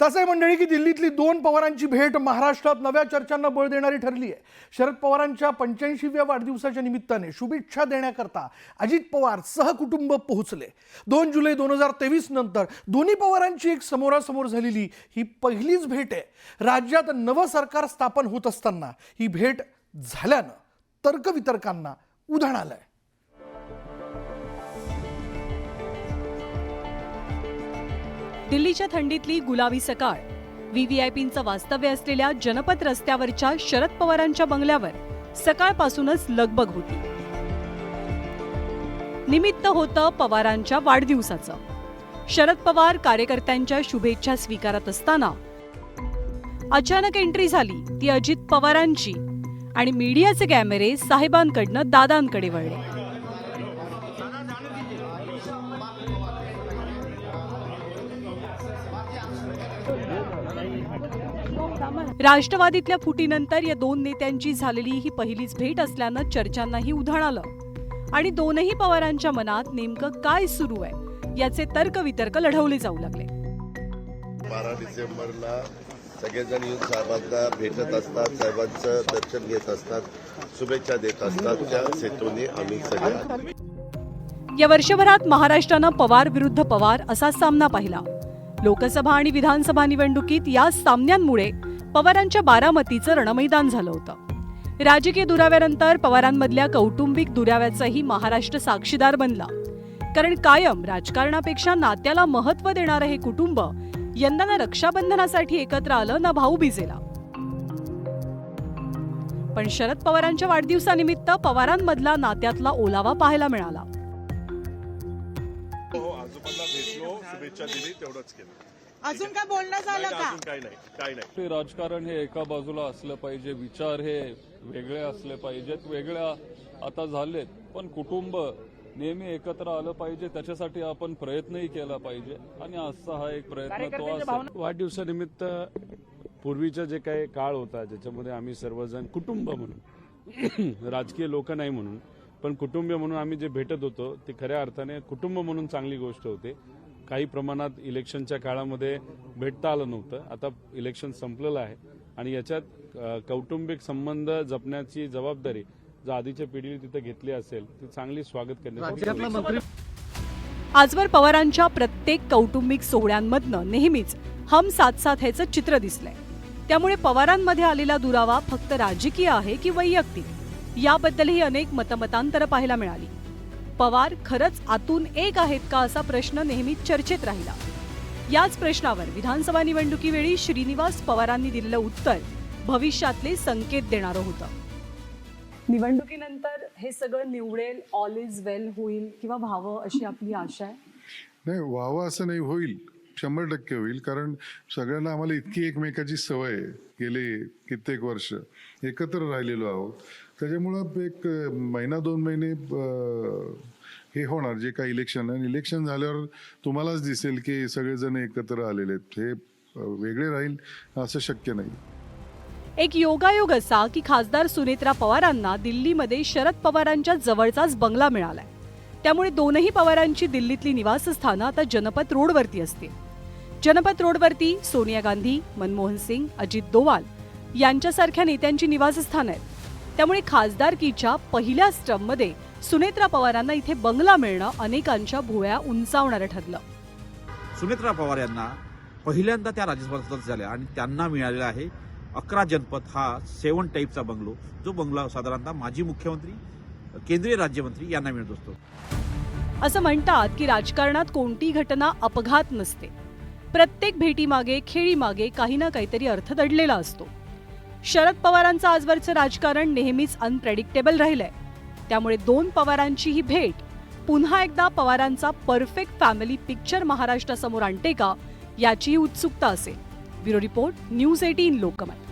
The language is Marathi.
तसे मंडळी की दिल्लीतली दोन पवारांची भेट महाराष्ट्रात नव्या चर्चांना बळ देणारी ठरली आहे। शरद पवारांच्या 85व्या वाढदिवसाच्या निमित्ताने शुभेच्छा देण्याकरता अजित पवार सहकुटुंब पोहोचले। 2 जुलै 2023 नंतर दोन्ही पवारांची एक समोरासमोर झालेली ही पहिलीच भेट आहे। राज्यात नवं सरकार स्थापन होत असताना ही भेट झाल्यानं तर्कवितर्कांना उधाण आलंय। दिल्लीच्या थंडीतली गुलाबी सकाळ, व्हीव्हीआयपींचं वास्तव्य असलेल्या जनपथ रस्त्यावरच्या शरद पवारांच्या बंगल्यावर सकाळपासूनच लगबग होती। निमित्त होतं पवारांच्या वाढदिवसाचं। शरद पवार कार्यकर्त्यांच्या शुभेच्छा स्वीकारत असताना अचानक एंट्री झाली ती अजित पवारांची आणि मीडियाचे कॅमेरे साहेबांकडनं दादांकडे वळले। राष्ट्रवादीतल्या फुटीनंतर या दोन नेत्यांची झालेली ही पहिलीच भेट असल्यानं चर्चांनाही उधाण आलं आणि दोनही पवारांच्या मनात नेमकं काय सुरू आहे याचे तर्कवितर्क लढवले जाऊ लागले। 12 डिसेंबरला सगळेजण येऊन साहेबांना भेटत असतात, साहेबांचं दर्शन घेत असतात, शुभेच्छा देत असतात। त्या हेतूने आम्ही सगळे या वर्षभरात महाराष्ट्रानं पवार विरुद्ध पवार असा सामना पाहिला। लोकसभा आणि विधानसभा निवडणुकीत या सामन्यांमुळे पवारांच्या बारामतीचं रणमैदान झालं होतं। राजकीय दुराव्यानंतर पवारांमधल्या कौटुंबिक दुराव्याचाही महाराष्ट्र साक्षीदार बनला, कारण कायम राजकारणापेक्षा नात्याला महत्त्व देणारं हे कुटुंब यंदा ना रक्षाबंधनासाठी एकत्र आलं ना भाऊबीजेला। पण शरद पवारांच्या वाढदिवसानिमित्त पवारांमधला नात्यातला ओलावा पाहायला मिळाला। आजोबांना भेटलो, शुभेच्छा दिली, तेवढंच केलं। अजून काय बोलणं झालं का? काय नाही। राजकारण हे एका बाजूला असलं पाहिजे, विचार हे वेगळे असले पाहिजेत, वेगळ्या आता झालेत, पण कुटुंब नेहमी एकत्र आलं पाहिजे, त्याच्यासाठी आपण प्रयत्नही केला पाहिजे आणि आजचा हा एक प्रयत्न तो असेल। वाढदिवसानिमित्त पूर्वीचा जे काही काळ होता ज्याच्यामध्ये आम्ही सर्वजण कुटुंब म्हणून राजकीय लोक नाही म्हणून पण कुटुंबीय म्हणून आम्ही जे भेटत होतो ते खऱ्या अर्थाने कुटुंब म्हणून चांगली गोष्ट होते। काही प्रमाणात इलेक्शनच्या काळामध्ये भेटता आलं नव्हतं, आता इलेक्शन संपलेलं आहे आणि याच्यात कौटुंबिक संबंध जपण्याची जबाबदारी जो आधीच्या पिढीने तिथे घेतली असेल ती चांगली स्वागत करण्यासाठी। आजवर पवारांच्या प्रत्येक कौटुंबिक सोहळ्यांमधनं नेहमीच हम साथ साथ ह्याचं चित्र दिसलंय। त्यामुळे पवारांमध्ये आलेला दुरावा फक्त राजकीय आहे की वैयक्तिक याबद्दलही अनेक मतमतांतरं पाहायला मिळाली। पवार खरंच आतून एक आहेत का असा प्रश्न नेहमीच चर्चेत राहिला। याच प्रश्नावर विधानसभा निवडणुकीवेळी श्रीनिवास पवारांनी दिलेलं उत्तर भविष्यातले संकेत देणारं होतं। निवडणुकीनंतर हे सगळं निवडेल, ऑल इज वेल होईल किंवा व्हावं अशी आपली आशा आहे? नाही, व्हावं असं नाही, होईल, 100% होईल। कारण सगळ्यांना आम्हाला इतकी एकमेकाची सवय आहे, गेले कित्येक वर्ष एकत्र राहिलेलो आहोत, त्याच्यामुळं एक महिना 2 महिने हे होणार जे काही इलेक्शन आहे, इलेक्शन झाल्यावर तुम्हालाच दिसेल की सगळेजण एकत्र आलेले आहेत, हे वेगळे राहील असं शक्य नाही। एक योगायोग असा की खासदार सुनेत्रा पवारांना दिल्लीमध्ये शरद पवारांच्या जवळचाच बंगला मिळालाय। त्यामुळे दोनही पवारांची दिल्लीतली निवासस्थानं आता जनपथ रोडवरती असतील। जनपथ रोडवरती सोनिया गांधी, मनमोहन सिंग, अजित डोवाल यांच्यासारख्या नेत्यांची निवासस्थानं आहेत। त्यामुळे खासदारकीच्या पहिल्या स्टंपमध्ये सुनेत्रा पवारांना इथे बंगला मिळणं अनेकांच्या भुवया उंचावणारं ठरलं। सुनेत्रा पवार यांना पहिल्यांदा त्या राज्यसभा सदस्य झाल्या आणि त्यांना मिळालेला आहे 11 जनपथ हा 7 टाईपचा बंगलो, जो बंगला साधारणतः माजी मुख्यमंत्री, केंद्रीय राज्यमंत्री यांना मिळत असतो। असं म्हणतात की राजकारणात कोणती घटना अपघात नसते, प्रत्येक भेटीमागे खेळीमागे काही ना काहीतरी अर्थ दडलेला असतो। शरद पवारांचं आजवरचं राजकारण नेहमीच अनप्रेडिक्टेबल राहिलंय। त्यामुळे दोन पवारांची ही भेट पुन्हा एकदा पवारांचा परफेक्ट फॅमिली पिक्चर महाराष्ट्रासमोर आणते का याचीही उत्सुकता असेल। Bureau report, news 18 Lokmat.